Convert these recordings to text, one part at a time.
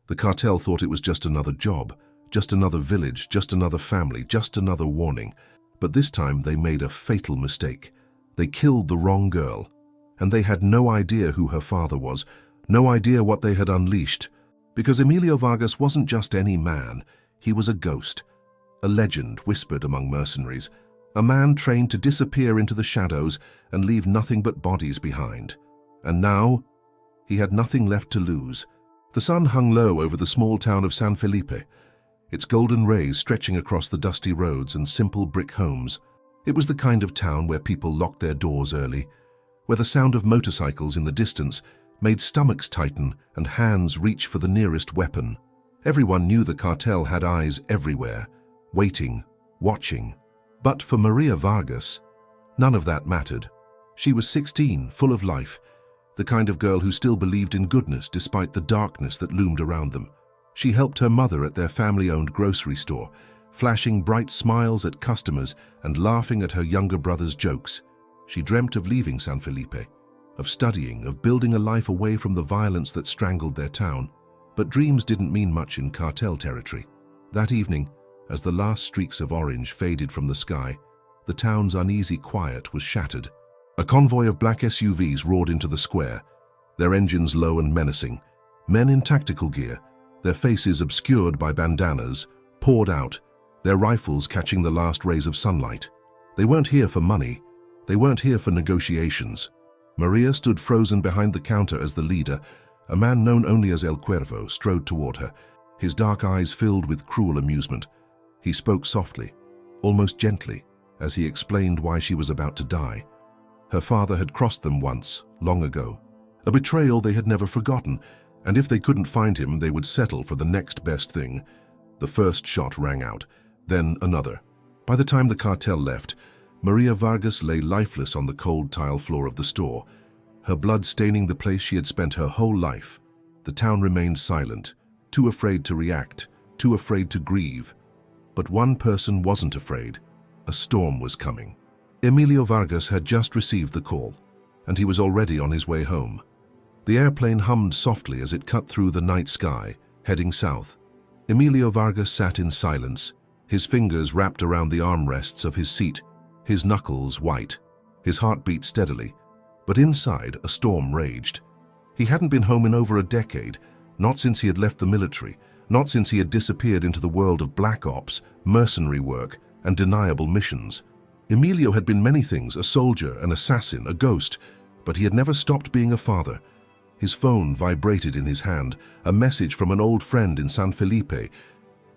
The cartel thought it was just another job, just another village, just another family, just another warning. But this time they made a fatal mistake. They killed the wrong girl. And they had no idea who her father was, no idea what they had unleashed. Because Emilio Vargas wasn't just any man, he was a ghost. A legend whispered among mercenaries. A man trained to disappear into the shadows and leave nothing but bodies behind. And now, he had nothing left to lose. The sun hung low over the small town of San Felipe, its golden rays stretching across the dusty roads and simple brick homes. It was the kind of town where people locked their doors early, where the sound of motorcycles in the distance made stomachs tighten and hands reach for the nearest weapon. Everyone knew the cartel had eyes everywhere, waiting, watching. But for Maria Vargas, none of that mattered. She was 16, full of life, the kind of girl who still believed in goodness despite the darkness that loomed around them. She helped her mother at their family-owned grocery store, flashing bright smiles at customers and laughing at her younger brother's jokes. She dreamt of leaving San Felipe, of studying, of building a life away from the violence that strangled their town. But dreams didn't mean much in cartel territory. That evening, as the last streaks of orange faded from the sky, the town's uneasy quiet was shattered. A convoy of black SUVs roared into the square, their engines low and menacing. Men in tactical gear, their faces obscured by bandanas, poured out, their rifles catching the last rays of sunlight. They weren't here for money. They weren't here for negotiations. Maria stood frozen behind the counter as the leader, a man known only as El Cuervo, strode toward her, his dark eyes filled with cruel amusement. He spoke softly, almost gently, as he explained why she was about to die. Her father had crossed them once, long ago. A betrayal they had never forgotten, and if they couldn't find him, they would settle for the next best thing. The first shot rang out, then another. By the time the cartel left, Maria Vargas lay lifeless on the cold tile floor of the store, her blood staining the place she had spent her whole life. The town remained silent, too afraid to react, too afraid to grieve. But one person wasn't afraid. A storm was coming. Emilio Vargas had just received the call, and he was already on his way home. The airplane hummed softly as it cut through the night sky, heading south. Emilio Vargas sat in silence, his fingers wrapped around the armrests of his seat, his knuckles white. His heart beat steadily, but inside a storm raged. He hadn't been home in over a decade, not since he had left the military, not since he had disappeared into the world of black ops, mercenary work, and deniable missions. Emilio had been many things, a soldier, an assassin, a ghost, but he had never stopped being a father. His phone vibrated in his hand, a message from an old friend in San Felipe.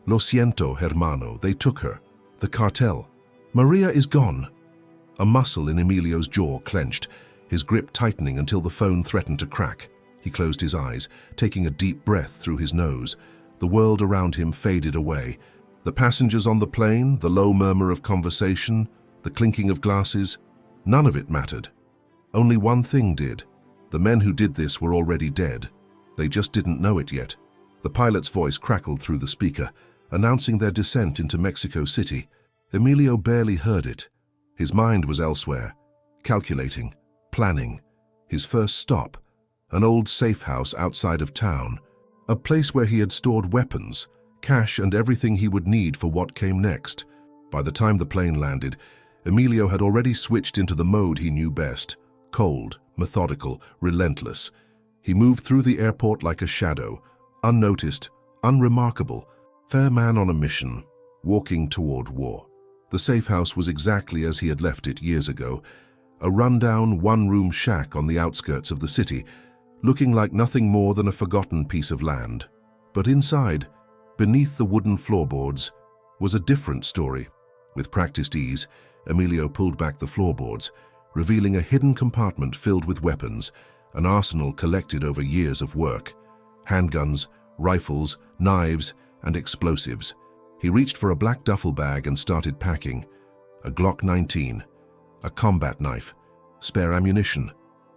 Lo siento, hermano, they took her. The cartel. Maria is gone. A muscle in Emilio's jaw clenched, his grip tightening until the phone threatened to crack. He closed his eyes, taking a deep breath through his nose. The world around him faded away. The passengers on the plane, the low murmur of conversation, the clinking of glasses, none of it mattered. Only one thing did. The men who did this were already dead. They just didn't know it yet. The pilot's voice crackled through the speaker, announcing their descent into Mexico City. Emilio barely heard it. His mind was elsewhere, calculating, planning. His first stop, an old safe house outside of town, a place where he had stored weapons, cash, and everything he would need for what came next. By the time the plane landed, Emilio had already switched into the mode he knew best, cold, methodical, relentless. He moved through the airport like a shadow, unnoticed, unremarkable, fair man on a mission, walking toward war. The safe house was exactly as he had left it years ago, a rundown one-room shack on the outskirts of the city, looking like nothing more than a forgotten piece of land. But inside, beneath the wooden floorboards, was a different story. With practiced ease, Emilio pulled back the floorboards, revealing a hidden compartment filled with weapons, an arsenal collected over years of work. Handguns, rifles, knives, and explosives. He reached for a black duffel bag and started packing. A Glock 19, a combat knife, spare ammunition,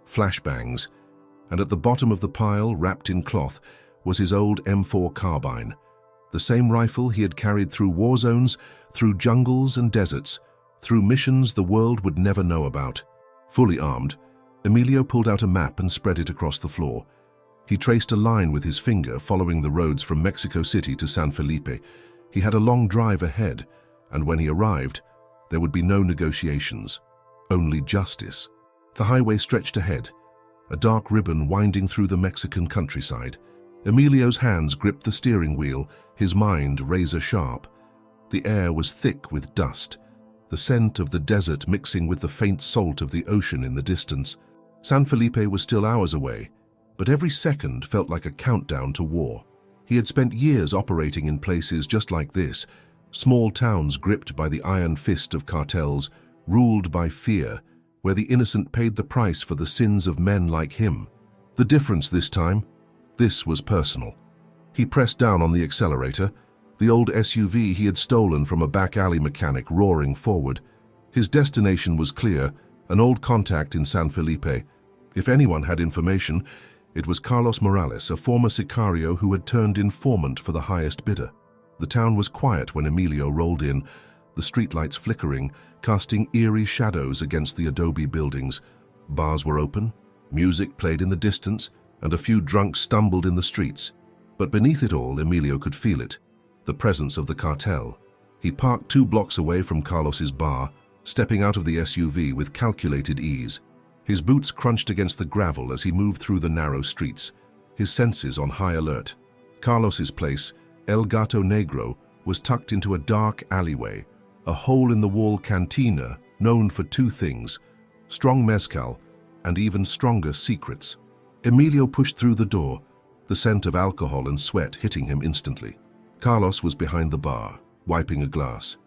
flashbangs, and at the bottom of the pile, wrapped in cloth, was his old M4 carbine. The same rifle he had carried through war zones, through jungles and deserts, through missions the world would never know about. Fully armed, Emilio pulled out a map and spread it across the floor. He traced a line with his finger, following the roads from Mexico City to San Felipe. He had a long drive ahead, and when he arrived, there would be no negotiations, only justice. The highway stretched ahead, a dark ribbon winding through the Mexican countryside. Emilio's hands gripped the steering wheel, his mind razor-sharp. The air was thick with dust, the scent of the desert mixing with the faint salt of the ocean in the distance. San Felipe was still hours away, but every second felt like a countdown to war. He had spent years operating in places just like this, small towns gripped by the iron fist of cartels, ruled by fear, where the innocent paid the price for the sins of men like him. The difference this time? This was personal. He pressed down on the accelerator, the old SUV he had stolen from a back alley mechanic roaring forward. His destination was clear, an old contact in San Felipe. If anyone had information, it was Carlos Morales, a former sicario who had turned informant for the highest bidder. The town was quiet when Emilio rolled in, the streetlights flickering, casting eerie shadows against the adobe buildings. Bars were open, music played in the distance, and a few drunks stumbled in the streets. But beneath it all, Emilio could feel it, the presence of the cartel. He parked 2 blocks away from Carlos's bar, stepping out of the SUV with calculated ease. His boots crunched against the gravel as he moved through the narrow streets, his senses on high alert. Carlos's place, El Gato Negro, was tucked into a dark alleyway, a hole-in-the-wall cantina known for 2 things, strong mezcal and even stronger secrets. Emilio pushed through the door, the scent of alcohol and sweat hitting him instantly. Carlos was behind the bar, wiping a glass.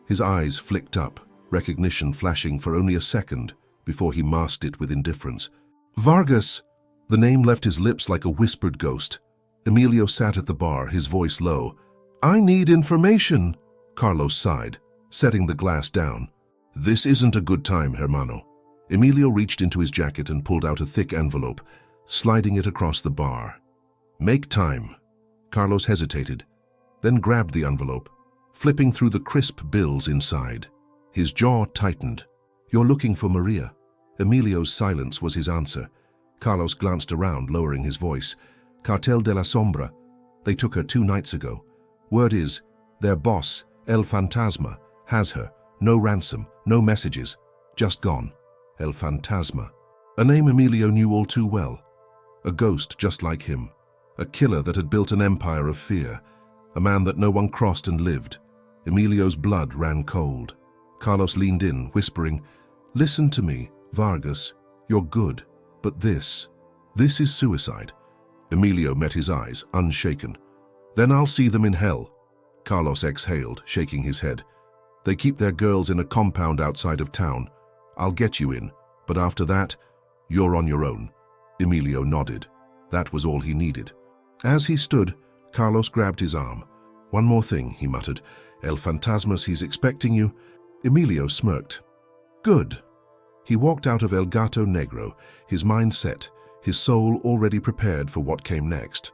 His eyes flicked up, recognition flashing for only a second before he masked it with indifference. Vargas! The name left his lips like a whispered ghost. Emilio sat at the bar, his voice low. I need information, Carlos sighed, setting the glass down. This isn't a good time, hermano. Emilio reached into his jacket and pulled out a thick envelope, sliding it across the bar. Make time. Carlos hesitated, then grabbed the envelope, flipping through the crisp bills inside. His jaw tightened. You're looking for Maria. Emilio's silence was his answer. Carlos glanced around, lowering his voice. Cartel de la Sombra. They took her 2 nights ago. Word is, their boss, El Fantasma, has her. No ransom, no messages. Just gone. El Fantasma. A name Emilio knew all too well. A ghost just like him. A killer that had built an empire of fear. A man that no one crossed and lived. Emilio's blood ran cold. Carlos leaned in, whispering, Listen to me, Vargas. You're good, but this is suicide. Emilio met his eyes, unshaken. Then I'll see them in hell. Carlos exhaled, shaking his head. They keep their girls in a compound outside of town. I'll get you in, but after that, you're on your own. Emilio nodded. That was all he needed. As he stood, Carlos grabbed his arm. One more thing, he muttered. El Fantasmas, he's expecting you. Emilio smirked. Good. He walked out of El Gato Negro, his mind set, his soul already prepared for what came next.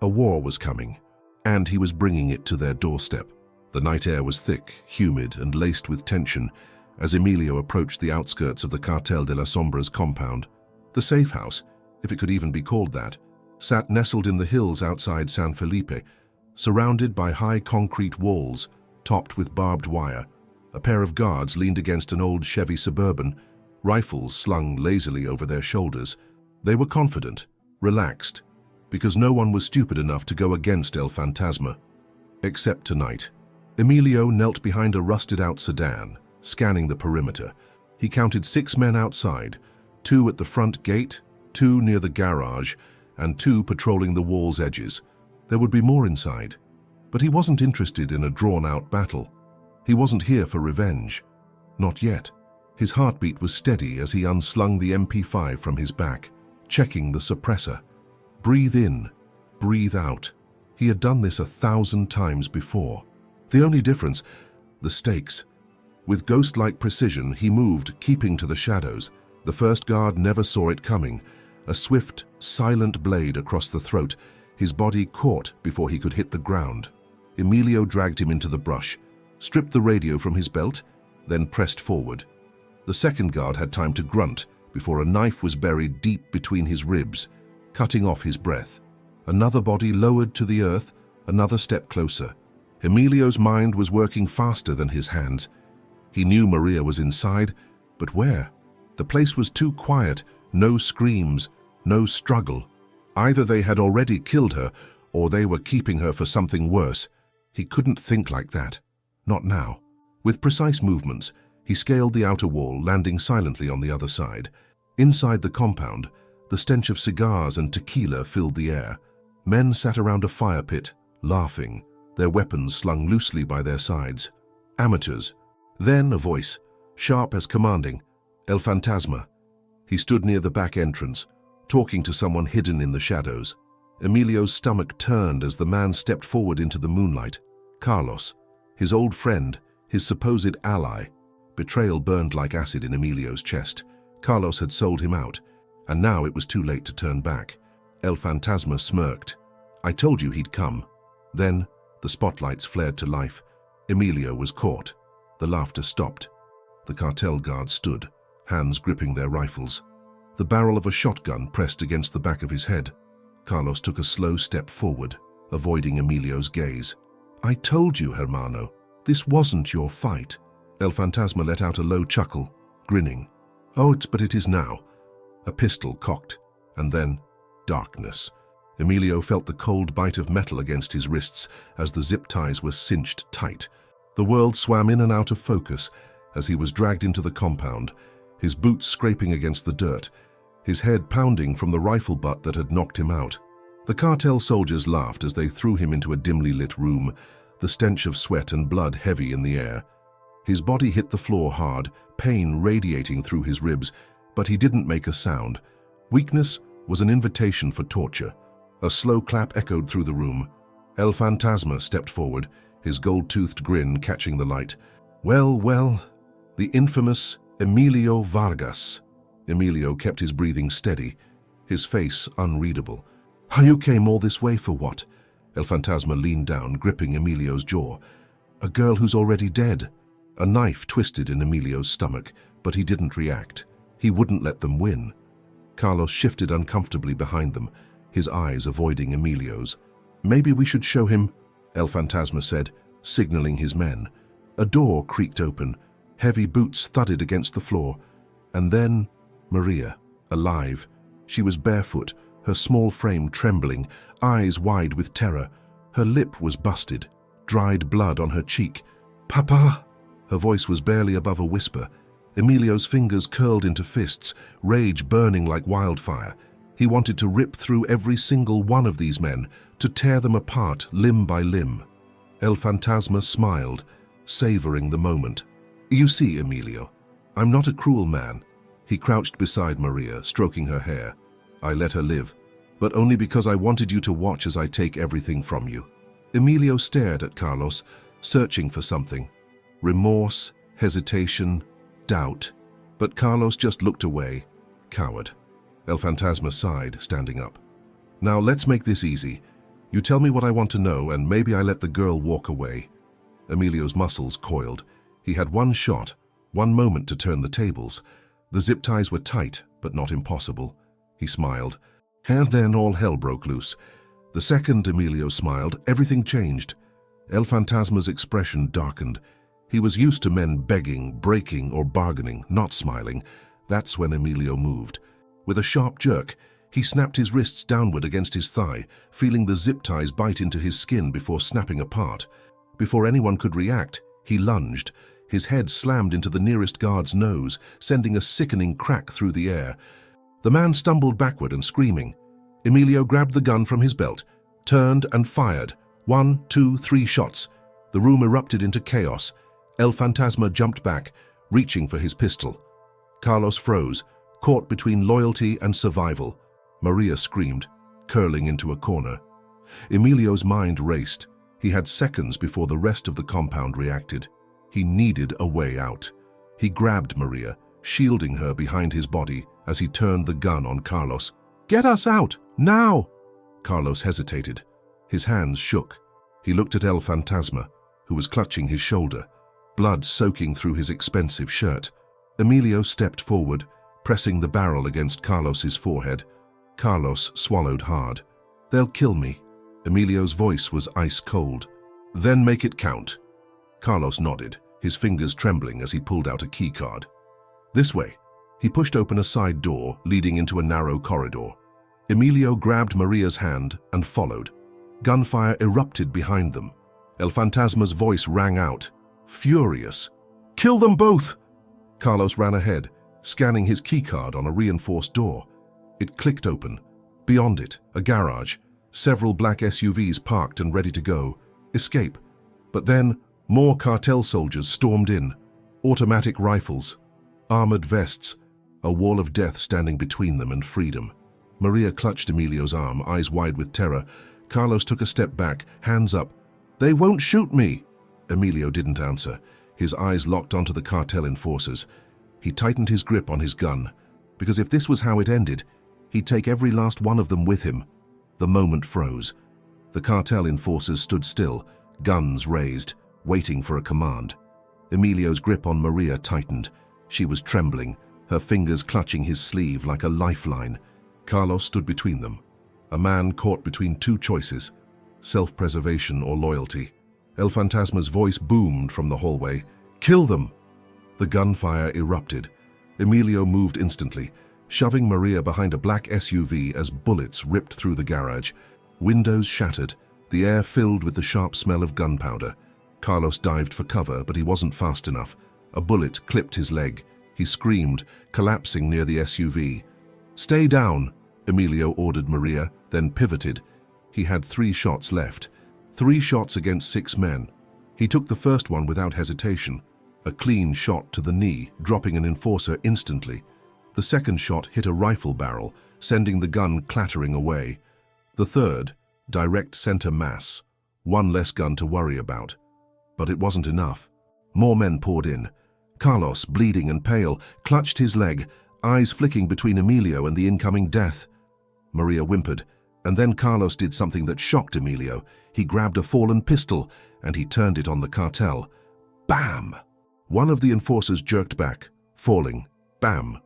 A war was coming, and he was bringing it to their doorstep. The night air was thick, humid, and laced with tension as Emilio approached the outskirts of the Cartel de la Sombra's compound. The safe house, if it could even be called that, sat nestled in the hills outside San Felipe, surrounded by high concrete walls, topped with barbed wire. A pair of guards leaned against an old Chevy Suburban, rifles slung lazily over their shoulders. They were confident, relaxed, because no one was stupid enough to go against El Fantasma. Except tonight. Emilio knelt behind a rusted-out sedan, scanning the perimeter. He counted 6 men outside, 2 at the front gate, 2 near the garage, and 2 patrolling the wall's edges. There would be more inside, but he wasn't interested in a drawn-out battle. He wasn't here for revenge. Not yet. His heartbeat was steady as he unslung the MP5 from his back, checking the suppressor. Breathe in, breathe out. He had done this 1,000 times before. The only difference, the stakes. With ghost-like precision, he moved, keeping to the shadows. The first guard never saw it coming. A swift, silent blade across the throat, his body caught before he could hit the ground. Emilio dragged him into the brush, stripped the radio from his belt, then pressed forward. The second guard had time to grunt before a knife was buried deep between his ribs. cutting off his breath. Another body lowered to the earth, another step closer. Emilio's mind was working faster than his hands. He knew Maria was inside, but where? The place was too quiet, no screams, no struggle. Either they had already killed her, or they were keeping her for something worse. He couldn't think like that. Not now. With precise movements, he scaled the outer wall, landing silently on the other side. Inside the compound, the stench of cigars and tequila filled the air. Men sat around a fire pit, laughing, their weapons slung loosely by their sides. Amateurs. Then a voice, sharp as commanding, El Fantasma. He stood near the back entrance, talking to someone hidden in the shadows. Emilio's stomach turned as the man stepped forward into the moonlight. Carlos, his old friend, his supposed ally. Betrayal burned like acid in Emilio's chest. Carlos had sold him out, and now it was too late to turn back. El Fantasma smirked. I told you he'd come. Then, the spotlights flared to life. Emilio was caught. The laughter stopped. The cartel guards stood, hands gripping their rifles. The barrel of a shotgun pressed against the back of his head. Carlos took a slow step forward, avoiding Emilio's gaze. I told you, Hermano, this wasn't your fight. El Fantasma let out a low chuckle, grinning. Oh, but it is now. A pistol cocked, and then darkness. Emilio felt the cold bite of metal against his wrists as the zip ties were cinched tight. The world swam in and out of focus as he was dragged into the compound, his boots scraping against the dirt, his head pounding from the rifle butt that had knocked him out. The cartel soldiers laughed as they threw him into a dimly lit room, the stench of sweat and blood heavy in the air. His body hit the floor hard, pain radiating through his ribs, but he didn't make a sound. Weakness was an invitation for torture. A slow clap echoed through the room. El Fantasma stepped forward, his gold-toothed grin catching the light. Well, the infamous Emilio Vargas. Emilio kept his breathing steady, his face unreadable. You came all this way for what? El Fantasma leaned down, gripping Emilio's jaw. A girl who's already dead. A knife twisted in Emilio's stomach, but he didn't react. He wouldn't let them win. Carlos shifted uncomfortably behind them, his eyes avoiding Emilio's. Maybe we should show him, El Fantasma said, signaling his men. A door creaked open, heavy boots thudded against the floor, and then Maria, alive. She was barefoot, her small frame trembling, eyes wide with terror. Her lip was busted, dried blood on her cheek. Papa! Her voice was barely above a whisper. Emilio's fingers curled into fists, rage burning like wildfire. He wanted to rip through every single one of these men, to tear them apart limb by limb. El Fantasma smiled, savoring the moment. You see, Emilio, I'm not a cruel man. He crouched beside Maria, stroking her hair. I let her live, but only because I wanted you to watch as I take everything from you. Emilio stared at Carlos, searching for something. Remorse, hesitation, doubt. But Carlos just looked away. Coward. El Fantasma sighed, standing up. Now let's make this easy. You tell me what I want to know, and maybe I let the girl walk away. Emilio's muscles coiled. He had one shot, one moment to turn the tables. The zip ties were tight, but not impossible. He smiled. And then all hell broke loose. The second Emilio smiled, everything changed. El Fantasma's expression darkened. He was used to men begging, breaking, or bargaining, not smiling. That's when Emilio moved. With a sharp jerk, he snapped his wrists downward against his thigh, feeling the zip ties bite into his skin before snapping apart. Before anyone could react, he lunged. His head slammed into the nearest guard's nose, sending a sickening crack through the air. The man stumbled backward and screaming. Emilio grabbed the gun from his belt, turned and fired. 1, 2, 3 shots. The room erupted into chaos. El Fantasma jumped back, reaching for his pistol. Carlos froze, caught between loyalty and survival. Maria screamed, curling into a corner. Emilio's mind raced. He had seconds before the rest of the compound reacted. He needed a way out. He grabbed Maria, shielding her behind his body as he turned the gun on Carlos. Get us out, now! Carlos hesitated. His hands shook. He looked at El Fantasma, who was clutching his shoulder, blood soaking through his expensive shirt. Emilio stepped forward, pressing the barrel against Carlos's forehead. Carlos swallowed hard. "They'll kill me." Emilio's voice was ice cold. "Then make it count." Carlos nodded, his fingers trembling as he pulled out a keycard. "This way." He pushed open a side door leading into a narrow corridor. Emilio grabbed Maria's hand and followed. Gunfire erupted behind them. El Fantasma's voice rang out, furious. "Kill them both!" Carlos ran ahead, scanning his keycard on a reinforced door. It clicked open. Beyond it, a garage, several black SUVs parked and ready to go. Escape. But then, more cartel soldiers stormed in. Automatic rifles, armored vests, a wall of death standing between them and freedom. Maria clutched Emilio's arm, eyes wide with terror. Carlos took a step back, hands up. "They won't shoot me!" Emilio didn't answer. His eyes locked onto the cartel enforcers. He tightened his grip on his gun, because if this was how it ended, he'd take every last one of them with him. The moment froze. The cartel enforcers stood still, guns raised, waiting for a command. Emilio's grip on Maria tightened. She was trembling, her fingers clutching his sleeve like a lifeline. Carlos stood between them, a man caught between two choices, self-preservation or loyalty. El Fantasma's voice boomed from the hallway. "Kill them!" The gunfire erupted. Emilio moved instantly, shoving Maria behind a black SUV as bullets ripped through the garage. Windows shattered, the air filled with the sharp smell of gunpowder. Carlos dived for cover, but he wasn't fast enough. A bullet clipped his leg. He screamed, collapsing near the SUV. "Stay down," Emilio ordered Maria, then pivoted. He had 3 shots left. 3 shots against 6 men. He took the first one without hesitation. A clean shot to the knee, dropping an enforcer instantly. The second shot hit a rifle barrel, sending the gun clattering away. The third, direct center mass. 1 less gun to worry about. But it wasn't enough. More men poured in. Carlos, bleeding and pale, clutched his leg, eyes flicking between Emilio and the incoming death. Maria whimpered, and then Carlos did something that shocked Emilio. He grabbed a fallen pistol, and he turned it on the cartel. Bam! One of the enforcers jerked back, falling. Bam!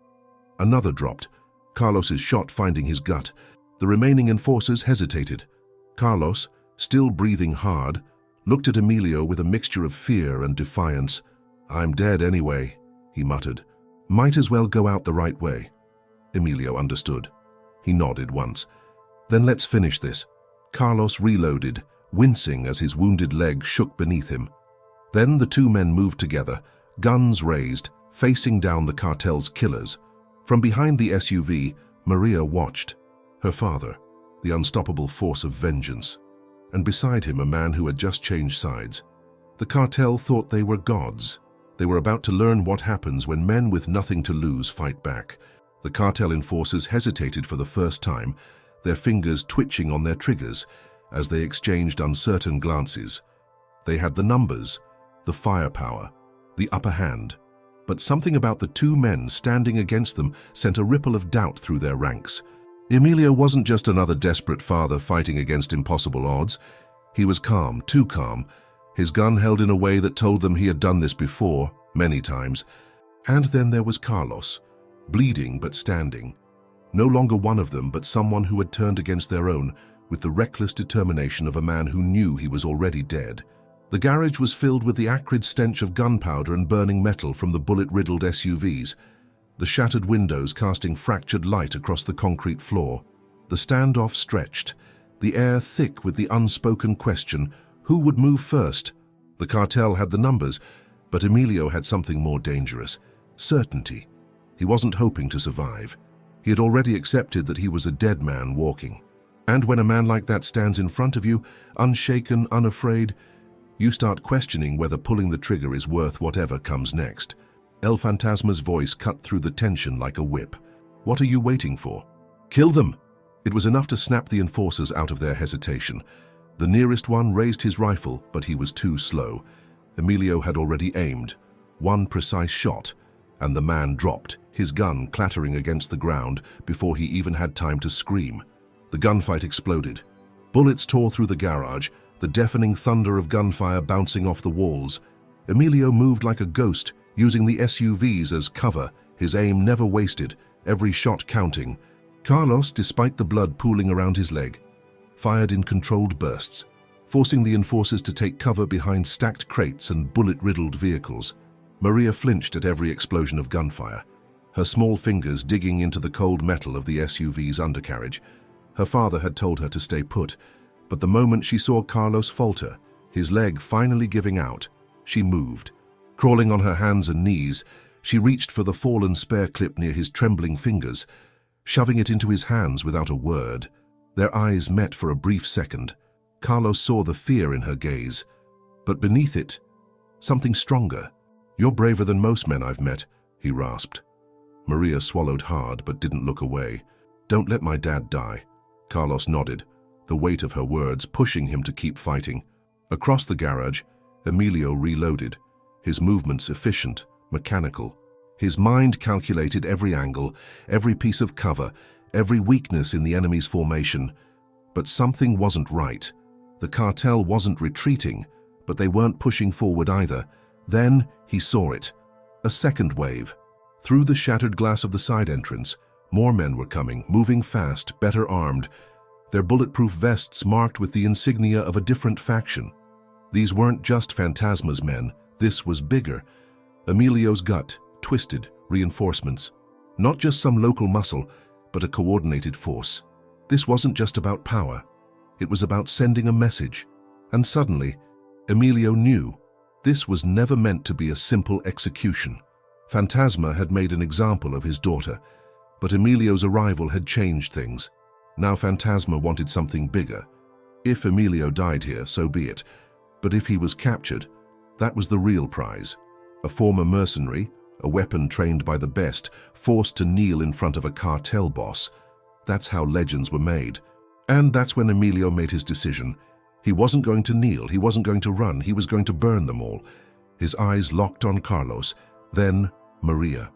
Another dropped, Carlos's shot finding his gut. The remaining enforcers hesitated. Carlos, still breathing hard, looked at Emilio with a mixture of fear and defiance. "I'm dead anyway," he muttered. "Might as well go out the right way." Emilio understood. He nodded once. "Then let's finish this." Carlos reloaded, wincing as his wounded leg shook beneath him. Then the 2 men moved together, guns raised, facing down the cartel's killers. From behind the SUV, Maria watched. Her father, the unstoppable force of vengeance, and beside him a man who had just changed sides. The cartel thought they were gods. They were about to learn what happens when men with nothing to lose fight back. The cartel enforcers hesitated for the first time, their fingers twitching on their triggers as they exchanged uncertain glances. They had the numbers, the firepower, the upper hand. But something about the 2 men standing against them sent a ripple of doubt through their ranks. Emilio wasn't just another desperate father fighting against impossible odds. He was calm, too calm, his gun held in a way that told them he had done this before, many times. And then there was Carlos, bleeding but standing. No longer one of them, but someone who had turned against their own, with the reckless determination of a man who knew he was already dead. The garage was filled with the acrid stench of gunpowder and burning metal from the bullet-riddled SUVs, the shattered windows casting fractured light across the concrete floor. The standoff stretched, the air thick with the unspoken question, who would move first? The cartel had the numbers, but Emilio had something more dangerous: certainty. He wasn't hoping to survive. He had already accepted that he was a dead man walking. And when a man like that stands in front of you, unshaken, unafraid, you start questioning whether pulling the trigger is worth whatever comes next. El Fantasma's voice cut through the tension like a whip. "What are you waiting for? Kill them!" It was enough to snap the enforcers out of their hesitation. The nearest one raised his rifle, but he was too slow. Emilio had already aimed. 1 precise shot, and the man dropped, his gun clattering against the ground before he even had time to scream. The gunfight exploded. Bullets tore through the garage, the deafening thunder of gunfire bouncing off the walls. Emilio moved like a ghost, using the SUVs as cover, his aim never wasted, every shot counting. Carlos, despite the blood pooling around his leg, fired in controlled bursts, forcing the enforcers to take cover behind stacked crates and bullet-riddled vehicles. Maria flinched at every explosion of gunfire, her small fingers digging into the cold metal of the SUV's undercarriage. Her father had told her to stay put, but the moment she saw Carlos falter, his leg finally giving out, she moved. Crawling on her hands and knees, she reached for the fallen spare clip near his trembling fingers, shoving it into his hands without a word. Their eyes met for a brief second. Carlos saw the fear in her gaze, but beneath it, something stronger. "You're braver than most men I've met," he rasped. Maria swallowed hard but didn't look away. "Don't let my dad die." Carlos nodded, the weight of her words pushing him to keep fighting. Across the garage, Emilio reloaded, his movements efficient, mechanical. His mind calculated every angle, every piece of cover, every weakness in the enemy's formation. But something wasn't right. The cartel wasn't retreating, but they weren't pushing forward either. Then he saw it. A second wave. Through the shattered glass of the side entrance, more men were coming, moving fast, better armed, their bulletproof vests marked with the insignia of a different faction. These weren't just Phantasma's men, this was bigger. Emilio's gut, twisted, reinforcements. Not just some local muscle, but a coordinated force. This wasn't just about power. It was about sending a message. And suddenly, Emilio knew this was never meant to be a simple execution. Phantasma had made an example of his daughter, but Emilio's arrival had changed things. Now Phantasma wanted something bigger. If Emilio died here, so be it. But if he was captured, that was the real prize. A former mercenary, a weapon trained by the best, forced to kneel in front of a cartel boss. That's how legends were made. And that's when Emilio made his decision. He wasn't going to kneel, he wasn't going to run, he was going to burn them all. His eyes locked on Carlos, then Maria.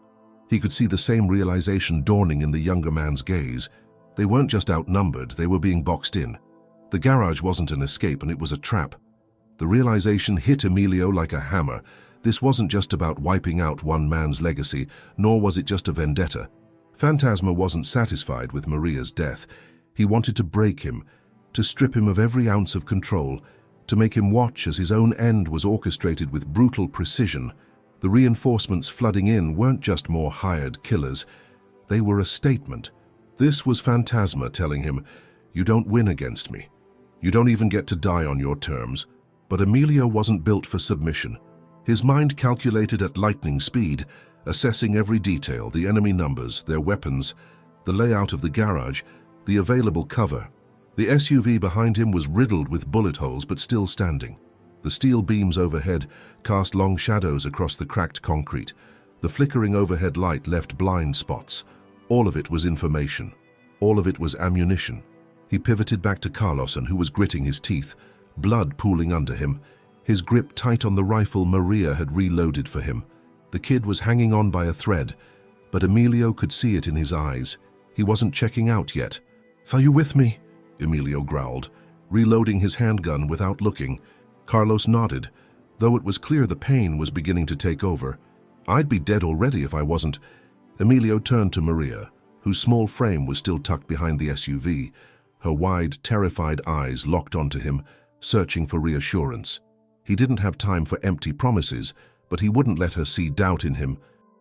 He could see the same realization dawning in the younger man's gaze. They weren't just outnumbered, they were being boxed in. The garage wasn't an escape, and it was a trap. The realization hit Emilio like a hammer. This wasn't just about wiping out one man's legacy, nor was it just a vendetta. Phantasma wasn't satisfied with Maria's death. He wanted to break him, to strip him of every ounce of control, to make him watch as his own end was orchestrated with brutal precision. The reinforcements flooding in weren't just more hired killers. They were a statement. This was Phantasma telling him, "You don't win against me. You don't even get to die on your terms." But Emilio wasn't built for submission. His mind calculated at lightning speed, assessing every detail, the enemy numbers, their weapons, the layout of the garage, the available cover. The SUV behind him was riddled with bullet holes but still standing. The steel beams overhead cast long shadows across the cracked concrete. The flickering overhead light left blind spots. All of it was information. All of it was ammunition. He pivoted back to Carlosan, who was gritting his teeth, blood pooling under him, his grip tight on the rifle Maria had reloaded for him. The kid was hanging on by a thread, but Emilio could see it in his eyes. He wasn't checking out yet. "Are you with me?" Emilio growled, reloading his handgun without looking. Carlos nodded, though it was clear the pain was beginning to take over. "I'd be dead already if I wasn't." Emilio turned to Maria, whose small frame was still tucked behind the SUV, her wide, terrified eyes locked onto him, searching for reassurance. He didn't have time for empty promises, but he wouldn't let her see doubt in him.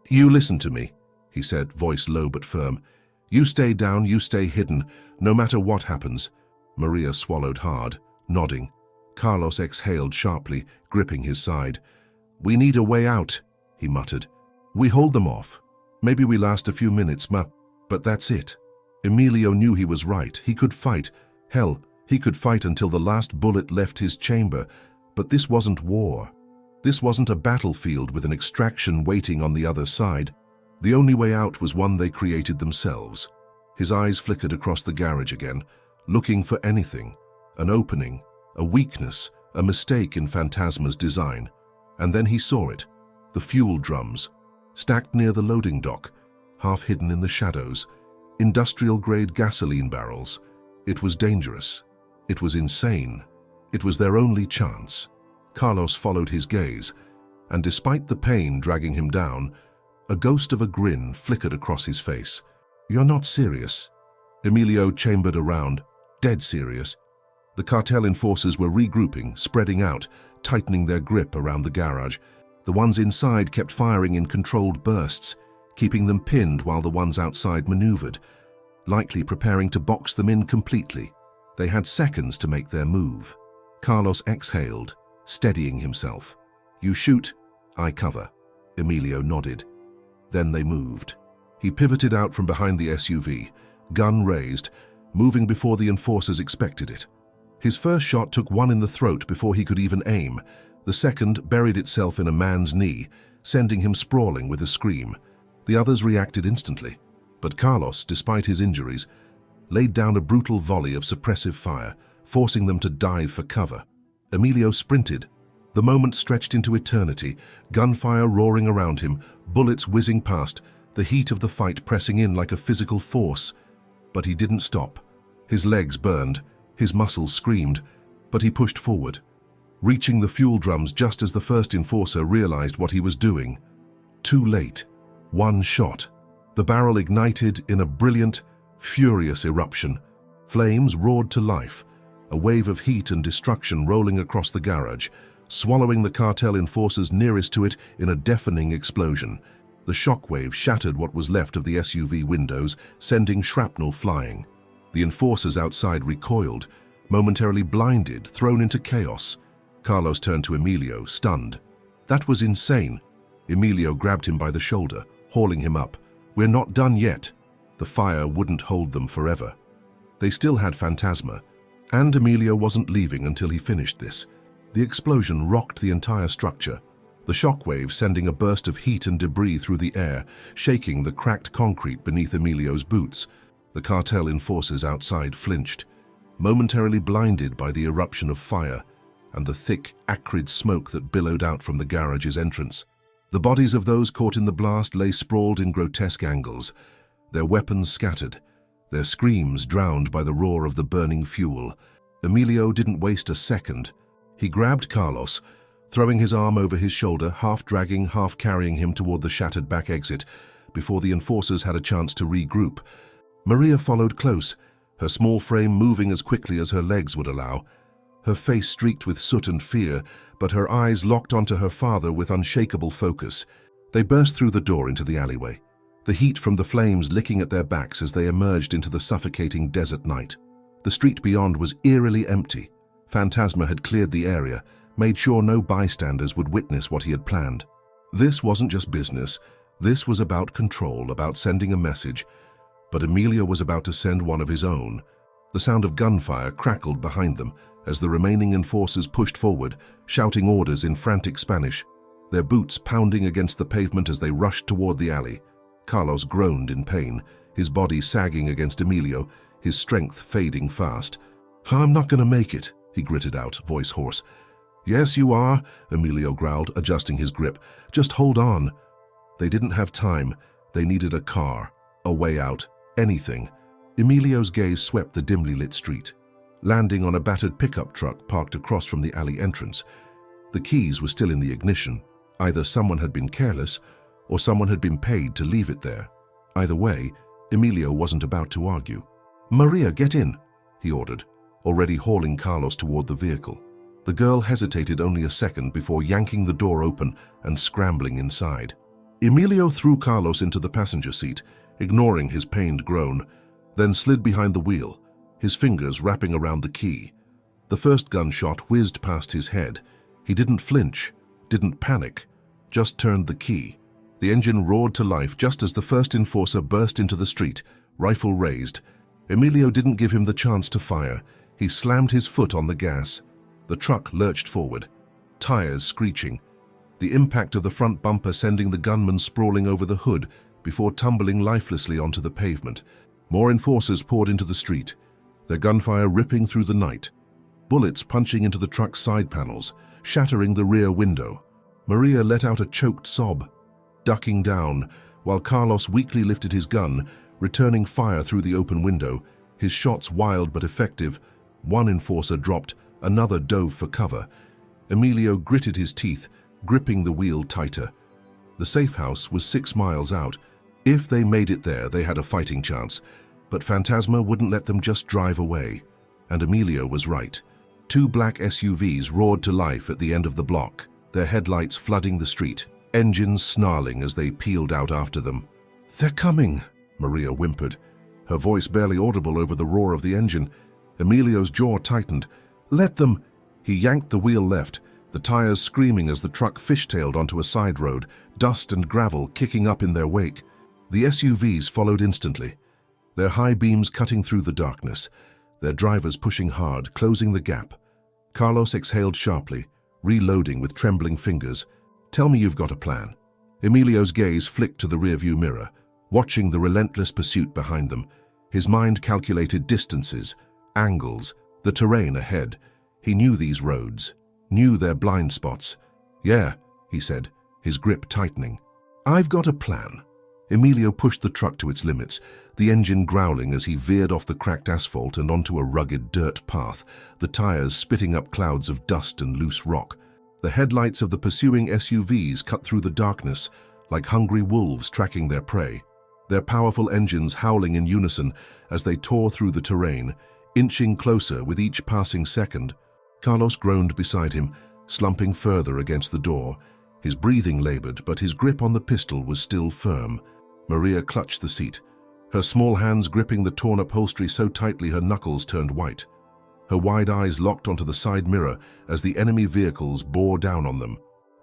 "You listen to me," he said, voice low but firm. "You stay down, you stay hidden, no matter what happens." Maria swallowed hard, nodding. Carlos exhaled sharply, gripping his side. "We need a way out," he muttered. "We hold them off. Maybe we last a few minutes, but that's it." Emilio knew he was right. He could fight. Hell, he could fight until the last bullet left his chamber. But this wasn't war. This wasn't a battlefield with an extraction waiting on the other side. The only way out was one they created themselves. His eyes flickered across the garage again, looking for anything, an opening, a weakness, a mistake in Phantasma's design. And then he saw it, the fuel drums, stacked near the loading dock, half hidden in the shadows, industrial-grade gasoline barrels. It was dangerous. It was insane. It was their only chance. Carlos followed his gaze, and despite the pain dragging him down, a ghost of a grin flickered across his face. "You're not serious," Emilio chambered around, dead serious. The cartel enforcers were regrouping, spreading out, tightening their grip around the garage. The ones inside kept firing in controlled bursts, keeping them pinned while the ones outside maneuvered, likely preparing to box them in completely. They had seconds to make their move. Carlos exhaled, steadying himself. "You shoot, I cover." Emilio nodded. Then they moved. He pivoted out from behind the SUV, gun raised, moving before the enforcers expected it. His first shot took one in the throat before he could even aim. The second buried itself in a man's knee, sending him sprawling with a scream. The others reacted instantly, but Carlos, despite his injuries, laid down a brutal volley of suppressive fire, forcing them to dive for cover. Emilio sprinted. The moment stretched into eternity, gunfire roaring around him, bullets whizzing past, the heat of the fight pressing in like a physical force. But he didn't stop. His legs burned, his muscles screamed, but he pushed forward, reaching the fuel drums just as the first enforcer realized what he was doing. Too late. One shot. The barrel ignited in a brilliant, furious eruption. Flames roared to life, a wave of heat and destruction rolling across the garage, swallowing the cartel enforcers nearest to it in a deafening explosion. The shockwave shattered what was left of the SUV windows, sending shrapnel flying. The enforcers outside recoiled, momentarily blinded, thrown into chaos. Carlos turned to Emilio, stunned. "That was insane." Emilio grabbed him by the shoulder, hauling him up. "We're not done yet." The fire wouldn't hold them forever. They still had Phantasma, and Emilio wasn't leaving until he finished this. The explosion rocked the entire structure, the shockwave sending a burst of heat and debris through the air, shaking the cracked concrete beneath Emilio's boots. The cartel enforcers outside flinched, momentarily blinded by the eruption of fire and the thick, acrid smoke that billowed out from the garage's entrance. The bodies of those caught in the blast lay sprawled in grotesque angles, their weapons scattered, their screams drowned by the roar of the burning fuel. Emilio didn't waste a second. He grabbed Carlos, throwing his arm over his shoulder, half dragging, half carrying him toward the shattered back exit, before the enforcers had a chance to regroup. Maria followed close, her small frame moving as quickly as her legs would allow. Her face streaked with soot and fear, but her eyes locked onto her father with unshakable focus. They burst through the door into the alleyway, the heat from the flames licking at their backs as they emerged into the suffocating desert night. The street beyond was eerily empty. Phantasma had cleared the area, made sure no bystanders would witness what he had planned. This wasn't just business. This was about control, about sending a message. But Emilio was about to send one of his own. The sound of gunfire crackled behind them as the remaining enforcers pushed forward, shouting orders in frantic Spanish, their boots pounding against the pavement as they rushed toward the alley. Carlos groaned in pain, his body sagging against Emilio, his strength fading fast. "I'm not going to make it," he gritted out, voice hoarse. "Yes, you are," Emilio growled, adjusting his grip. "Just hold on." They didn't have time. They needed a car, a way out, anything. Emilio's gaze swept the dimly lit street, landing on a battered pickup truck parked across from the alley entrance. The keys were still in the ignition. Either someone had been careless, or someone had been paid to leave it there. Either way, Emilio wasn't about to argue. "Maria, get in," he ordered, already hauling Carlos toward the vehicle. The girl hesitated only a second before yanking the door open and scrambling inside. Emilio threw Carlos into the passenger seat, ignoring his pained groan, then slid behind the wheel, his fingers wrapping around the key. The first gunshot whizzed past his head. He didn't flinch, didn't panic, just turned the key. The engine roared to life just as the first enforcer burst into the street, rifle raised. Emilio didn't give him the chance to fire. He slammed his foot on the gas. The truck lurched forward, tires screeching, the impact of the front bumper sending the gunman sprawling over the hood before tumbling lifelessly onto the pavement. More enforcers poured into the street, their gunfire ripping through the night, bullets punching into the truck's side panels, shattering the rear window. Maria let out a choked sob, ducking down, while Carlos weakly lifted his gun, returning fire through the open window, his shots wild but effective. One enforcer dropped, another dove for cover. Emilio gritted his teeth, gripping the wheel tighter. The safe house was 6 miles out. If they made it there, they had a fighting chance. But Phantasma wouldn't let them just drive away. And Emilio was right. Two black SUVs roared to life at the end of the block, their headlights flooding the street, engines snarling as they peeled out after them. "They're coming," Maria whimpered, her voice barely audible over the roar of the engine. Emilio's jaw tightened. "Let them!" He yanked the wheel left, the tires screaming as the truck fishtailed onto a side road, dust and gravel kicking up in their wake. The SUVs followed instantly, their high beams cutting through the darkness, their drivers pushing hard, closing the gap. Carlos exhaled sharply, reloading with trembling fingers. "Tell me you've got a plan." Emilio's gaze flicked to the rearview mirror, watching the relentless pursuit behind them. His mind calculated distances, angles, the terrain ahead. He knew these roads, knew their blind spots. "Yeah," he said, his grip tightening. "I've got a plan." Emilio pushed the truck to its limits, the engine growling as he veered off the cracked asphalt and onto a rugged dirt path, the tires spitting up clouds of dust and loose rock. The headlights of the pursuing SUVs cut through the darkness like hungry wolves tracking their prey, their powerful engines howling in unison as they tore through the terrain, inching closer with each passing second. Carlos groaned beside him, slumping further against the door. His breathing labored, but his grip on the pistol was still firm. Maria clutched the seat, her small hands gripping the torn upholstery so tightly her knuckles turned white. Her wide eyes locked onto the side mirror as the enemy vehicles bore down on them.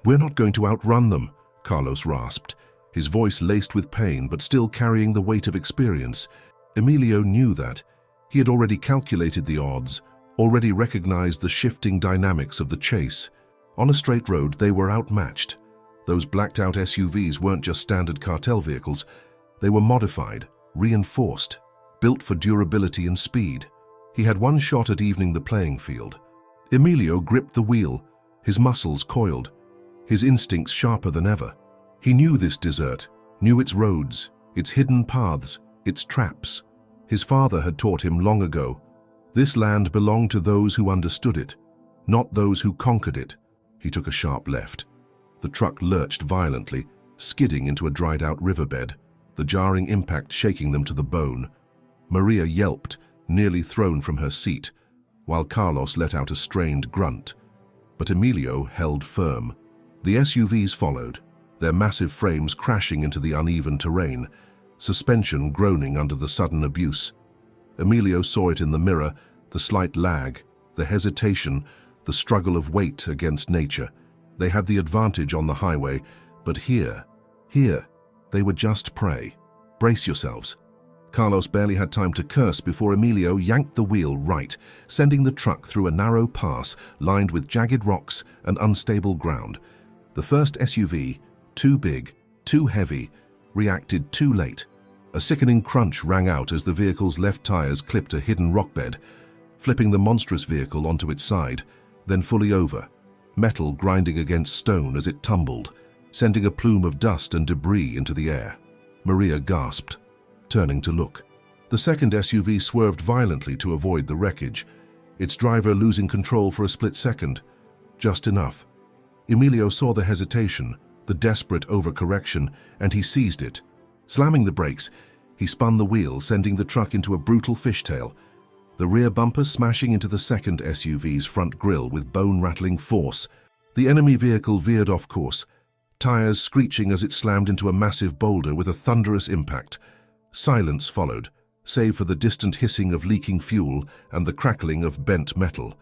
"We're not going to outrun them," Carlos rasped, his voice laced with pain but still carrying the weight of experience. Emilio knew that. He had already calculated the odds, already recognized the shifting dynamics of the chase. On a straight road, they were outmatched. Those blacked-out SUVs weren't just standard cartel vehicles. They were modified, reinforced, built for durability and speed. He had one shot at evening the playing field. Emilio gripped the wheel, his muscles coiled, his instincts sharper than ever. He knew this desert, knew its roads, its hidden paths, its traps. His father had taught him long ago. This land belonged to those who understood it, not those who conquered it. He took a sharp left. The truck lurched violently, skidding into a dried-out riverbed, the jarring impact shaking them to the bone. Maria yelped, nearly thrown from her seat, while Carlos let out a strained grunt. But Emilio held firm. The SUVs followed, their massive frames crashing into the uneven terrain, suspension groaning under the sudden abuse. Emilio saw it in the mirror, the slight lag, the hesitation, the struggle of weight against nature. They had the advantage on the highway, but here, they were just prey. "Brace yourselves." Carlos barely had time to curse before Emilio yanked the wheel right, sending the truck through a narrow pass lined with jagged rocks and unstable ground. The first SUV, too big, too heavy, reacted too late. A sickening crunch rang out as the vehicle's left tires clipped a hidden rock bed, flipping the monstrous vehicle onto its side, then fully over, metal grinding against stone as it tumbled, sending a plume of dust and debris into the air. Maria gasped, turning to look. The second SUV swerved violently to avoid the wreckage, its driver losing control for a split second. Just enough. Emilio saw the hesitation, the desperate overcorrection, and he seized it. Slamming the brakes, he spun the wheel, sending the truck into a brutal fishtail, the rear bumper smashing into the second SUV's front grille with bone-rattling force. The enemy vehicle veered off course, tires screeching as it slammed into a massive boulder with a thunderous impact. Silence followed, save for the distant hissing of leaking fuel and the crackling of bent metal.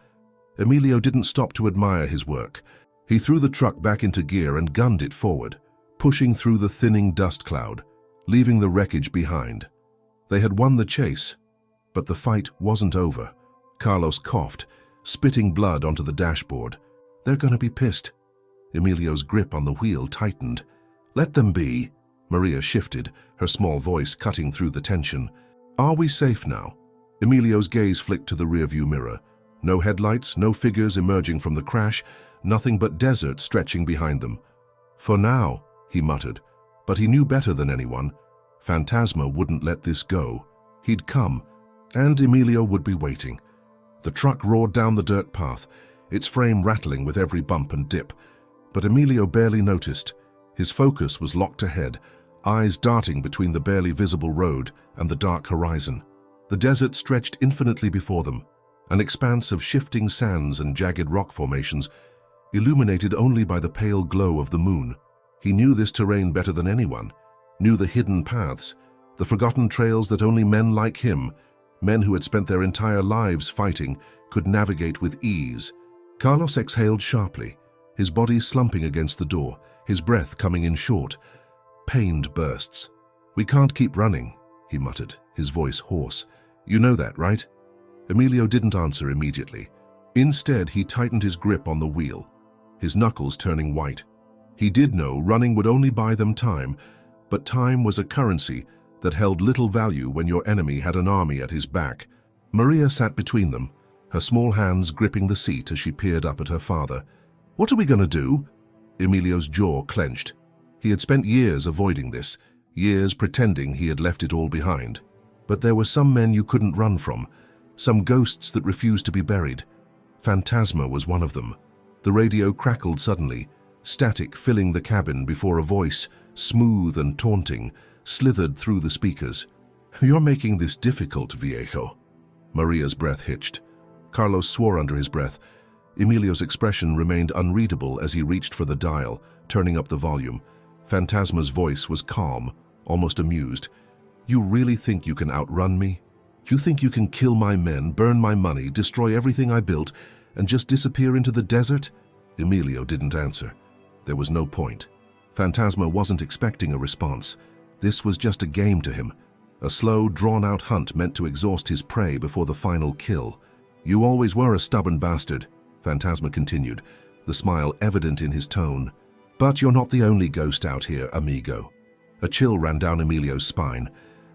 Emilio didn't stop to admire his work. He threw the truck back into gear and gunned it forward, pushing through the thinning dust cloud, leaving the wreckage behind. They had won the chase, but the fight wasn't over. Carlos coughed, spitting blood onto the dashboard. "They're gonna be pissed." Emilio's grip on the wheel tightened. "Let them be." Maria shifted, her small voice cutting through the tension. "Are we safe now?" Emilio's gaze flicked to the rearview mirror. No headlights, no figures emerging from the crash, nothing but desert stretching behind them. "For now," he muttered, but he knew better than anyone. Phantasma wouldn't let this go. He'd come, and Emilio would be waiting. The truck roared down the dirt path, its frame rattling with every bump and dip. But Emilio barely noticed. His focus was locked ahead, eyes darting between the barely visible road and the dark horizon. The desert stretched infinitely before them, an expanse of shifting sands and jagged rock formations, illuminated only by the pale glow of the moon. He knew this terrain better than anyone, knew the hidden paths, the forgotten trails that only men like him, men who had spent their entire lives fighting, could navigate with ease. Carlos exhaled sharply, his body slumping against the door, his breath coming in short, pained bursts. "We can't keep running," he muttered, his voice hoarse. "You know that, right?" Emilio didn't answer immediately. Instead, he tightened his grip on the wheel, his knuckles turning white. He did know running would only buy them time, but time was a currency that held little value when your enemy had an army at his back. Maria sat between them, her small hands gripping the seat as she peered up at her father. "What are we going to do?" Emilio's jaw clenched. He had spent years avoiding this, years pretending he had left it all behind. But there were some men you couldn't run from, some ghosts that refused to be buried. Phantasma was one of them. The radio crackled suddenly, static filling the cabin before a voice, smooth and taunting, slithered through the speakers. "You're making this difficult, viejo." Maria's breath hitched. Carlos swore under his breath. Emilio's expression remained unreadable as he reached for the dial, turning up the volume. Phantasma's voice was calm, almost amused. "You really think you can outrun me? You think you can kill my men, burn my money, destroy everything I built, and just disappear into the desert?" Emilio didn't answer. There was no point. Phantasma wasn't expecting a response. This was just a game to him, a slow, drawn-out hunt meant to exhaust his prey before the final kill. "You always were a stubborn bastard," Phantasma continued, the smile evident in his tone. "But you're not the only ghost out here, amigo." A chill ran down Emilio's spine.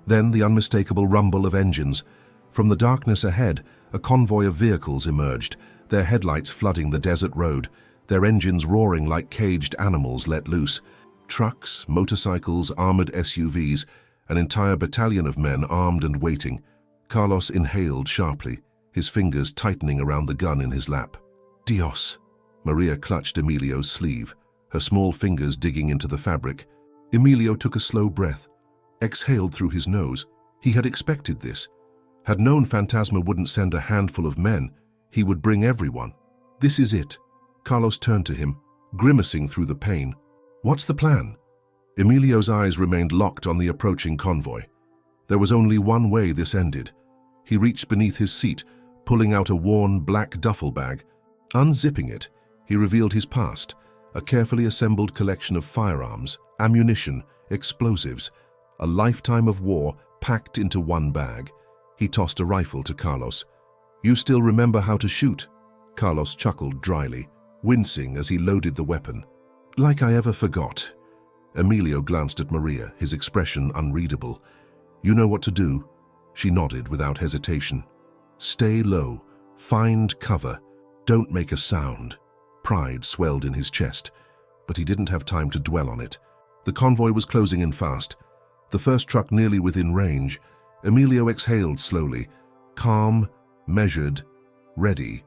Then the unmistakable rumble of engines. From the darkness ahead, a convoy of vehicles emerged, their headlights flooding the desert road, their engines roaring like caged animals let loose. Trucks, motorcycles, armored SUVs, an entire battalion of men armed and waiting. Carlos inhaled sharply, his fingers tightening around the gun in his lap. "Dios!" Maria clutched Emilio's sleeve, her small fingers digging into the fabric. Emilio took a slow breath, exhaled through his nose. He had expected this. Had known Phantasma wouldn't send a handful of men, he would bring everyone. "This is it." Carlos turned to him, grimacing through the pain. "What's the plan?" Emilio's eyes remained locked on the approaching convoy. There was only one way this ended. He reached beneath his seat, pulling out a worn black duffel bag. Unzipping it, he revealed his past, a carefully assembled collection of firearms, ammunition, explosives, a lifetime of war packed into one bag. He tossed a rifle to Carlos. "You still remember how to shoot?" Carlos chuckled dryly, wincing as he loaded the weapon. "Like I ever forgot." Emilio glanced at Maria, his expression unreadable. "You know what to do?" She nodded without hesitation. "Stay low, find cover, don't make a sound." Pride swelled in his chest, but he didn't have time to dwell on it. The convoy was closing in fast, the first truck nearly within range. Emilio exhaled slowly, calm, measured, ready.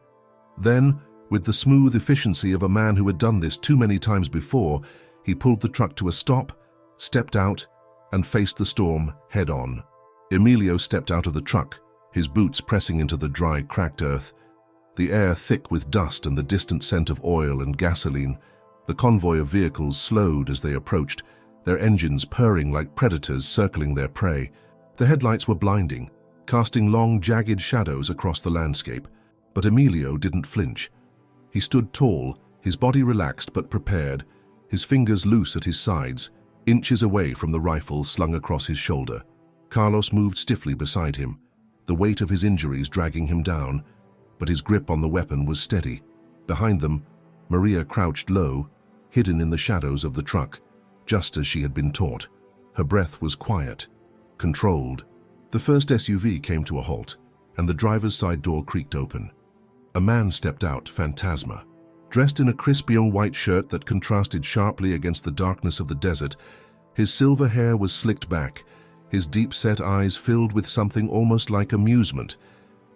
Then, with the smooth efficiency of a man who had done this too many times before, he pulled the truck to a stop, stepped out, and faced the storm head-on. Emilio stepped out of the truck, his boots pressing into the dry, cracked earth, the air thick with dust and the distant scent of oil and gasoline. The convoy of vehicles slowed as they approached, their engines purring like predators circling their prey. The headlights were blinding, casting long, jagged shadows across the landscape. But Emilio didn't flinch. He stood tall, his body relaxed but prepared, his fingers loose at his sides, inches away from the rifle slung across his shoulder. Carlos moved stiffly beside him, the weight of his injuries dragging him down, but his grip on the weapon was steady. Behind them, Maria crouched low, hidden in the shadows of the truck, just as she had been taught. Her breath was quiet, controlled. The first SUV came to a halt, and the driver's side door creaked open. A man stepped out, Phantasma. Dressed in a crisp young white shirt that contrasted sharply against the darkness of the desert, his silver hair was slicked back, his deep-set eyes filled with something almost like amusement.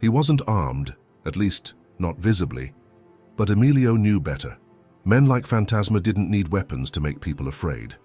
He wasn't armed, at least not visibly, but Emilio knew better. Men like Phantasma didn't need weapons to make people afraid.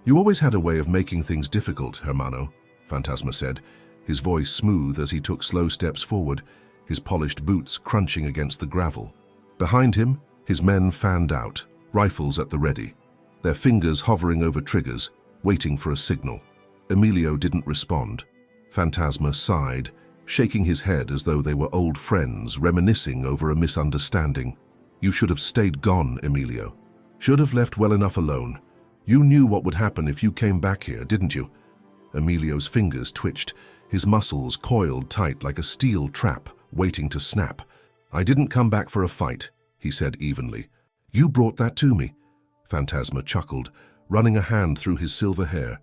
"You always had a way of making things difficult, hermano," Phantasma said, his voice smooth as he took slow steps forward, his polished boots crunching against the gravel. Behind him, his men fanned out, rifles at the ready, their fingers hovering over triggers, waiting for a signal. Emilio didn't respond. Phantasma sighed, shaking his head as though they were old friends reminiscing over a misunderstanding. "You should have stayed gone, Emilio. Should have left well enough alone. You knew what would happen if you came back here, didn't you?" Emilio's fingers twitched, his muscles coiled tight like a steel trap waiting to snap. "I didn't come back for a fight," he said evenly. "You brought that to me." Phantasma chuckled, running a hand through his silver hair.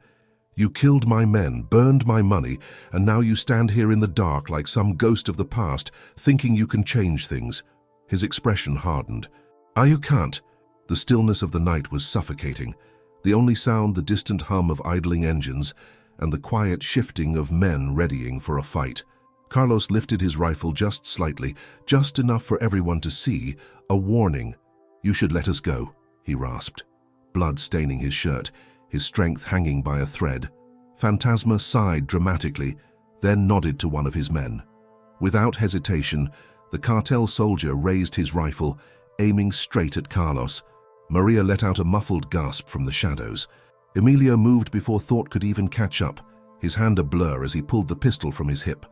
"You killed my men, burned my money, and now you stand here in the dark like some ghost of the past, thinking you can change things." His expression hardened. "You can't." The stillness of the night was suffocating. The only sound the distant hum of idling engines and the quiet shifting of men readying for a fight. Carlos lifted his rifle just slightly, just enough for everyone to see, a warning. "You should let us go," he rasped, blood staining his shirt, his strength hanging by a thread. Phantasma sighed dramatically, then nodded to one of his men. Without hesitation, the cartel soldier raised his rifle, aiming straight at Carlos. Maria let out a muffled gasp from the shadows. Emilio moved before thought could even catch up, his hand a blur as he pulled the pistol from his hip.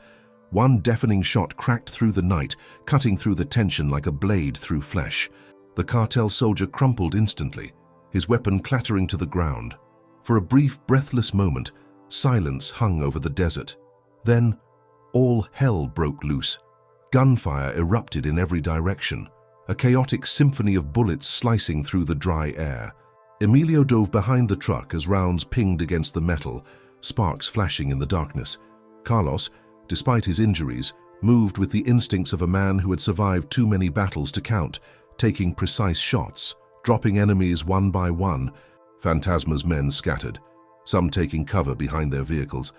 One deafening shot cracked through the night, cutting through the tension like a blade through flesh. The cartel soldier crumpled instantly, his weapon clattering to the ground. For a brief, breathless moment, silence hung over the desert. Then, all hell broke loose. Gunfire erupted in every direction, a chaotic symphony of bullets slicing through the dry air. Emilio dove behind the truck as rounds pinged against the metal, sparks flashing in the darkness. Carlos, despite his injuries, moved with the instincts of a man who had survived too many battles to count, taking precise shots, dropping enemies one by one. Phantasma's men scattered, some taking cover behind their vehicles,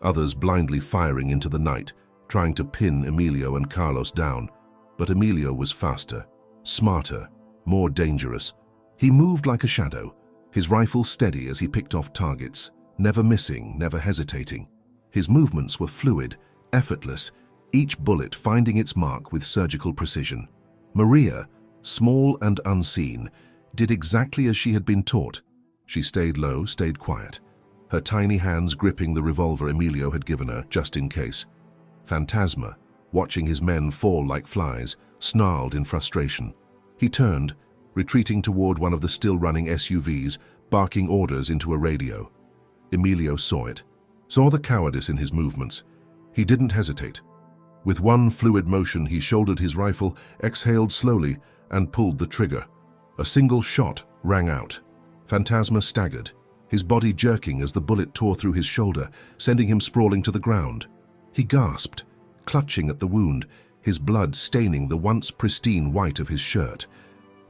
others blindly firing into the night, trying to pin Emilio and Carlos down. But Emilio was faster, smarter, more dangerous. He moved like a shadow, his rifle steady as he picked off targets, never missing, never hesitating. His movements were fluid, effortless, each bullet finding its mark with surgical precision. Maria, small and unseen, did exactly as she had been taught. She stayed low, stayed quiet, her tiny hands gripping the revolver Emilio had given her, just in case. Phantasma, watching his men fall like flies, snarled in frustration. He turned, retreating toward one of the still-running SUVs, barking orders into a radio. Emilio saw it, saw the cowardice in his movements. He didn't hesitate. With one fluid motion, he shouldered his rifle, exhaled slowly, and pulled the trigger. A single shot rang out. Phantasma staggered, his body jerking as the bullet tore through his shoulder, sending him sprawling to the ground. He gasped, clutching at the wound, his blood staining the once pristine white of his shirt.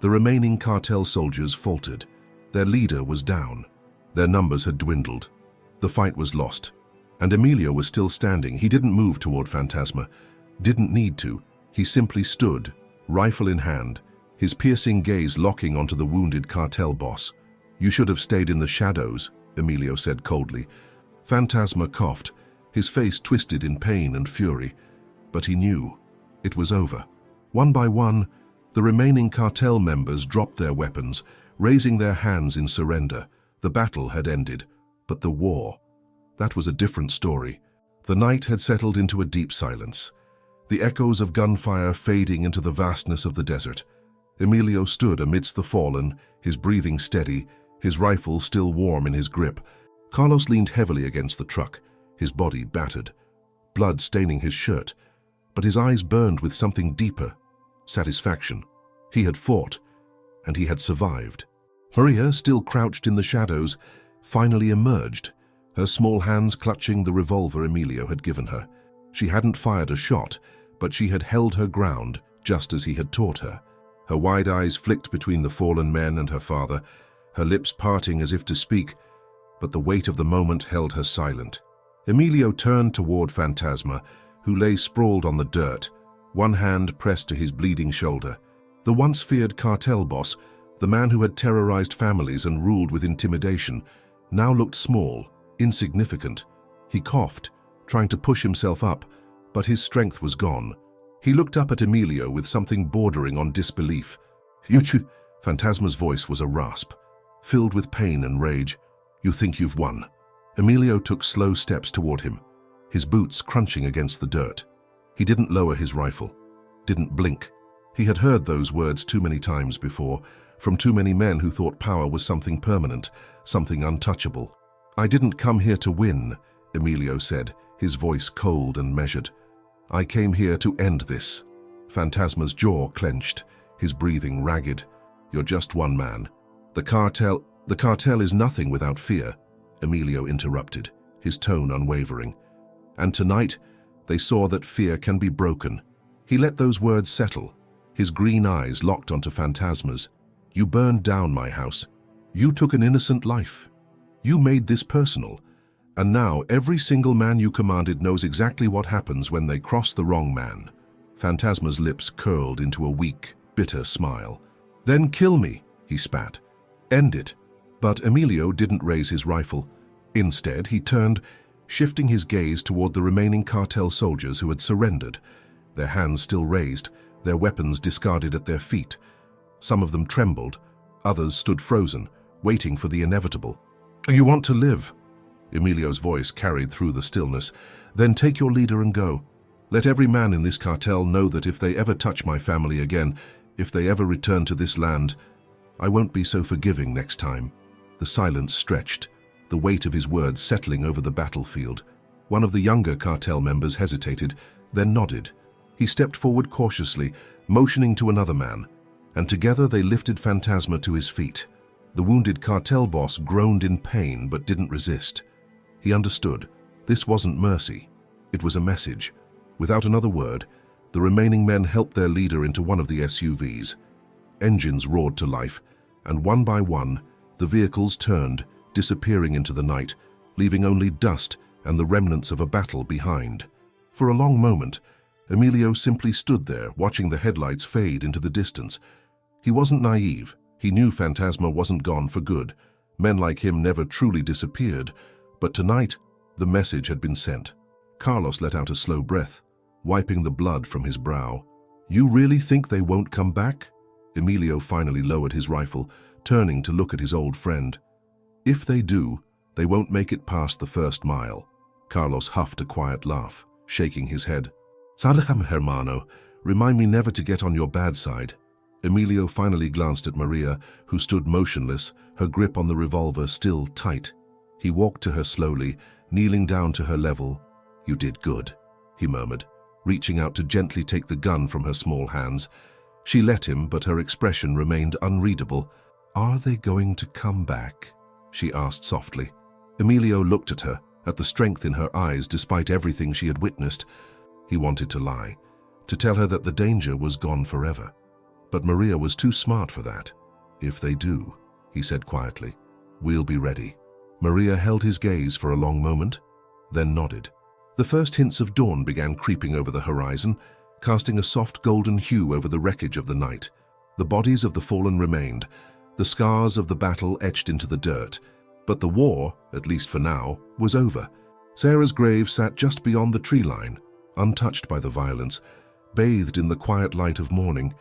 The remaining cartel soldiers faltered. Their leader was down. Their numbers had dwindled. The fight was lost. And Emilio was still standing. He didn't move toward Phantasma. Didn't need to. He simply stood, rifle in hand, his piercing gaze locking onto the wounded cartel boss. "You should have stayed in the shadows," Emilio said coldly. Phantasma coughed, his face twisted in pain and fury. But he knew. It was over. One by one, the remaining cartel members dropped their weapons, raising their hands in surrender. The battle had ended, but the war, that was a different story. The night had settled into a deep silence, the echoes of gunfire fading into the vastness of the desert. Emilio stood amidst the fallen, his breathing steady, his rifle still warm in his grip. Carlos leaned heavily against the truck, his body battered, blood staining his shirt, but his eyes burned with something deeper, satisfaction. He had fought, and he had survived. Maria, still crouched in the shadows, finally emerged, her small hands clutching the revolver Emilio had given her. She hadn't fired a shot, but she had held her ground, just as he had taught her. Her wide eyes flicked between the fallen men and her father, her lips parting as if to speak, but the weight of the moment held her silent. Emilio turned toward Phantasma, who lay sprawled on the dirt, one hand pressed to his bleeding shoulder. The once feared cartel boss, the man who had terrorized families and ruled with intimidation, now looked small, insignificant. He coughed, trying to push himself up, but his strength was gone. He looked up at Emilio with something bordering on disbelief. Phantasma's voice was a rasp, filled with pain and rage. You think you've won? Emilio took slow steps toward him, his boots crunching against the dirt. He didn't lower his rifle, didn't blink. He had heard those words too many times before, from too many men who thought power was something permanent, something untouchable. I didn't come here to win, Emilio said, his voice cold and measured. I came here to end this. Phantasma's jaw clenched, his breathing ragged. You're just one man. The cartel is nothing without fear, Emilio interrupted, his tone unwavering. And tonight, they saw that fear can be broken. He let those words settle, his green eyes locked onto Phantasma's. You burned down my house. You took an innocent life. You made this personal. And now every single man you commanded knows exactly what happens when they cross the wrong man. Phantasma's lips curled into a weak, bitter smile. Then kill me, he spat. End it. But Emilio didn't raise his rifle. Instead, he turned, shifting his gaze toward the remaining cartel soldiers who had surrendered, their hands still raised, their weapons discarded at their feet. Some of them trembled, others stood frozen, waiting for the inevitable. You want to live? Emilio's voice carried through the stillness. Then take your leader and go. Let every man in this cartel know that if they ever touch my family again, if they ever return to this land, I won't be so forgiving next time. The silence stretched, the weight of his words settling over the battlefield. One of the younger cartel members hesitated, then nodded. He stepped forward cautiously, motioning to another man, and together they lifted Phantasma to his feet. The wounded cartel boss groaned in pain but didn't resist. He understood. This wasn't mercy. It was a message. Without another word, the remaining men helped their leader into one of the SUVs. Engines roared to life, and one by one, the vehicles turned, disappearing into the night, leaving only dust and the remnants of a battle behind. For a long moment, Emilio simply stood there, watching the headlights fade into the distance. He wasn't naive. He knew Phantasma wasn't gone for good. Men like him never truly disappeared. But tonight, the message had been sent. Carlos let out a slow breath, wiping the blood from his brow. You really think they won't come back? Emilio finally lowered his rifle, turning to look at his old friend. If they do, they won't make it past the first mile. Carlos huffed a quiet laugh, shaking his head. Sadham hermano, remind me never to get on your bad side. Emilio finally glanced at Maria, who stood motionless, her grip on the revolver still tight. He walked to her slowly, kneeling down to her level. You did good, he murmured, reaching out to gently take the gun from her small hands. She let him, but her expression remained unreadable. Are they going to come back? She asked softly. Emilio looked at her, at the strength in her eyes despite everything she had witnessed. He wanted to lie, to tell her that the danger was gone forever. But Maria was too smart for that. If they do, he said quietly, we'll be ready. Maria held his gaze for a long moment, then nodded. The first hints of dawn began creeping over the horizon, casting a soft golden hue over the wreckage of the night. The bodies of the fallen remained, the scars of the battle etched into the dirt. But the war, at least for now, was over. Sarah's grave sat just beyond the tree line, untouched by the violence, bathed in the quiet light of morning.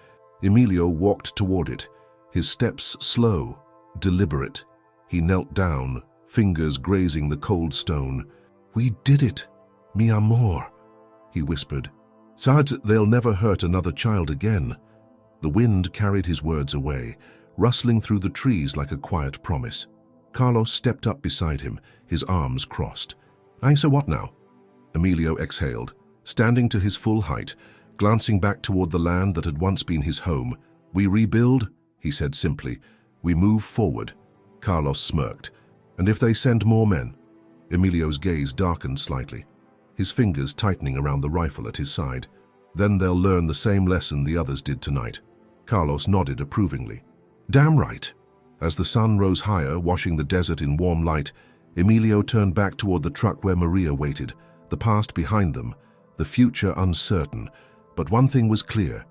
Emilio walked toward it, his steps slow, deliberate. He knelt down, fingers grazing the cold stone. We did it, mi amor, he whispered. Sad they'll never hurt another child again. The wind carried his words away, rustling through the trees like a quiet promise. Carlos stepped up beside him, his arms crossed. So what now? Emilio exhaled, standing to his full height, glancing back toward the land that had once been his home. We rebuild, he said simply. We move forward. Carlos smirked. And if they send more men? Emilio's gaze darkened slightly, his fingers tightening around the rifle at his side. Then they'll learn the same lesson the others did tonight. Carlos nodded approvingly. Damn right. As the sun rose higher, washing the desert in warm light, Emilio turned back toward the truck where Maria waited, the past behind them, the future uncertain. But one thing was clear.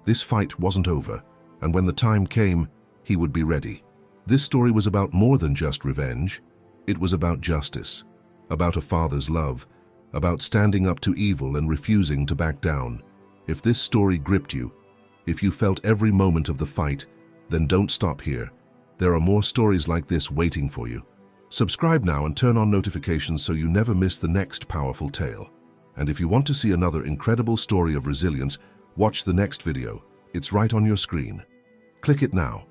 This fight wasn't over, and when the time came, he would be ready. This story was about more than just revenge. It was about justice, about a father's love, about standing up to evil and refusing to back down. If this story gripped you, if you felt every moment of the fight, then don't stop here. There are more stories like this waiting for you. Subscribe now and turn on notifications so you never miss the next powerful tale. And if you want to see another incredible story of resilience, watch the next video. It's right on your screen. Click it now.